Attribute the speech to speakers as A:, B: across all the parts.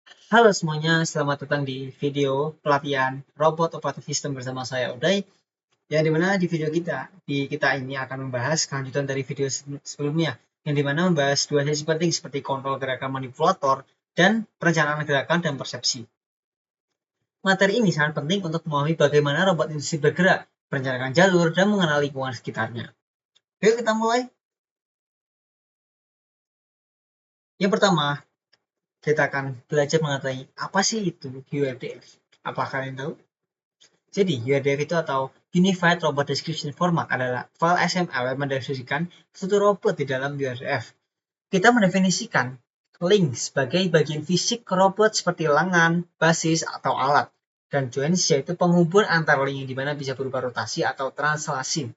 A: Halo semuanya, selamat datang di video pelatihan robot operating system bersama saya Uday. Yang dimana di video kita ini akan membahas kelanjutan dari video sebelumnya, yang dimana membahas dua sesi penting seperti kontrol gerakan manipulator dan perencanaan gerakan dan persepsi. Materi ini sangat penting untuk memahami bagaimana robot industri bergerak, merencanakan jalur, dan mengenal lingkungan sekitarnya. Yuk kita mulai. Yang pertama, kita akan belajar mengenai apa sih itu URDF. Apakah kalian tahu? Jadi, URDF itu atau Unified Robot Description Format adalah file XML yang mendeskripsikan struktur robot di dalam URDF. Kita mendefinisikan link sebagai bagian fisik robot seperti lengan, basis, atau alat. Dan joins yaitu penghubung antar link yang dimana bisa berupa rotasi atau translasi.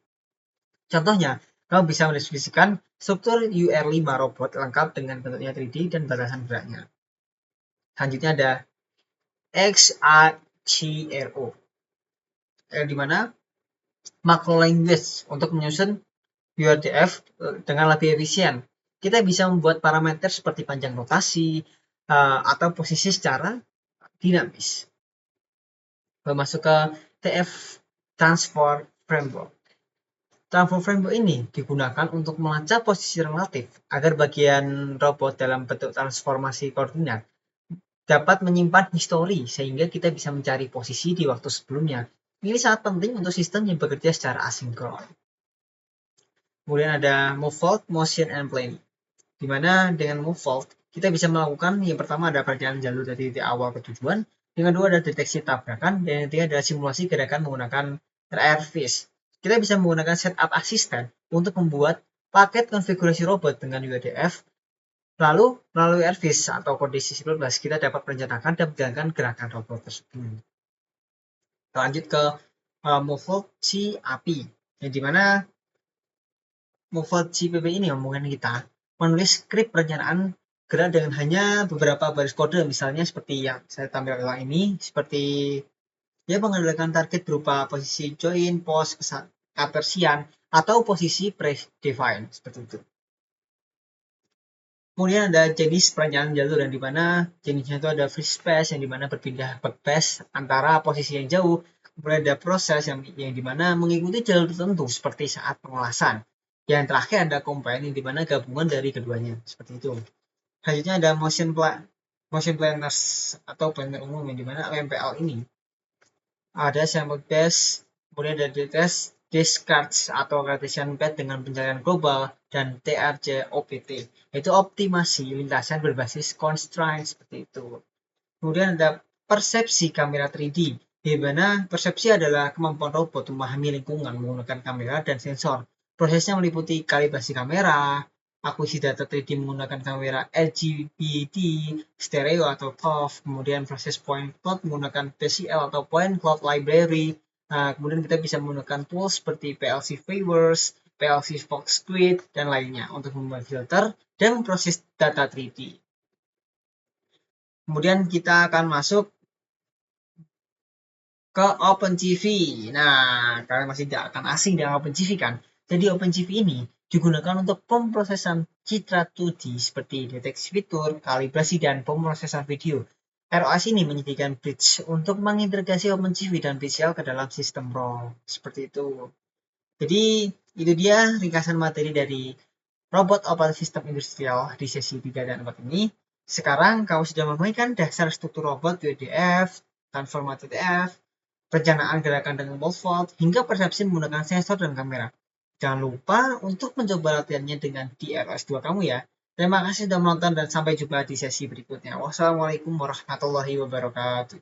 A: Contohnya, kamu bisa mendeskripsikan struktur UR5 robot lengkap dengan bentuknya 3D dan batasan geraknya. Selanjutnya ada XACRO, di mana macro language untuk menyusun URDF dengan lebih efisien. Kita bisa membuat parameter seperti panjang rotasi atau posisi secara dinamis. Masuk ke TF Transform Framework. Transform Framework ini digunakan untuk melacak posisi relatif agar bagian robot dalam bentuk transformasi koordinat dapat menyimpan histori sehingga kita bisa mencari posisi di waktu sebelumnya. Ini sangat penting untuk sistem yang bekerja secara asinkron. Kemudian ada Movevault, Motion, and Planning. Di mana dengan Movevault, kita bisa melakukan yang pertama ada perjalanan jalur dari titik awal ke tujuan, yang kedua ada deteksi tabrakan, dan yang ketiga adalah simulasi gerakan menggunakan RRVs. Kita bisa menggunakan setup asisten untuk membuat paket konfigurasi robot dengan URDF. Lalu melalui RVs atau kondisi 11 kita dapat merencanakan dan menjalankan gerakan robot tersebut. Lanjut ke Movevault CAPI, yang dimana Movevault CPP ini memungkinkan kita menulis skrip perencanaan gerak dengan hanya beberapa baris kode, misalnya seperti yang saya tampilkan ini, seperti dia mengandalkan target berupa posisi join, pos, kapersian, atau posisi predefined, seperti itu. Kemudian ada jenis perencanaan jalur yang dimana jenisnya itu ada free space yang dimana berpindah backpass antara posisi yang jauh. Kemudian ada proses yang dimana mengikuti jalur tertentu seperti saat pengelasan. Yang terakhir ada combine yang dimana gabungan dari keduanya, seperti itu. Selanjutnya ada motion planners atau planner umum yang dimana MPL ini ada sample base, kemudian ada test discards atau Cartesian pad dengan pencarian global, dan TRJ OPT yaitu optimasi lintasan berbasis constraint, seperti itu. Kemudian ada persepsi kamera 3D, di mana persepsi adalah kemampuan robot memahami lingkungan menggunakan kamera dan sensor. Prosesnya meliputi kalibrasi kamera, akuisisi data 3D menggunakan kamera LGBT, stereo atau TOF, kemudian proses point cloud menggunakan PCL atau point cloud library. Kemudian kita bisa menggunakan tools seperti PLC Favors, PLC Fox Squid, dan lainnya untuk membuat filter dan memproses data 3D. Kemudian kita akan masuk ke OpenCV. Nah, kalian masih tidak akan asing dengan OpenCV kan? Jadi OpenCV ini digunakan untuk pemrosesan citra 2D seperti deteksi fitur, kalibrasi, dan pemrosesan video. ROS ini menyediakan bridge untuk mengintegrasi OpenCV dan VCL ke dalam sistem RAW. Seperti itu. Jadi, itu dia ringkasan materi dari robot operating system industrial di sesi 3 dan 4 ini. Sekarang kamu sudah memainkan dasar struktur robot UDF, transformator TF, perencanaan gerakan dengan Movevault, hingga persepsi menggunakan sensor dan kamera. Jangan lupa untuk mencoba latihannya dengan DRS2 kamu ya. Terima kasih sudah menonton dan sampai jumpa di sesi berikutnya. Wassalamualaikum warahmatullahi wabarakatuh.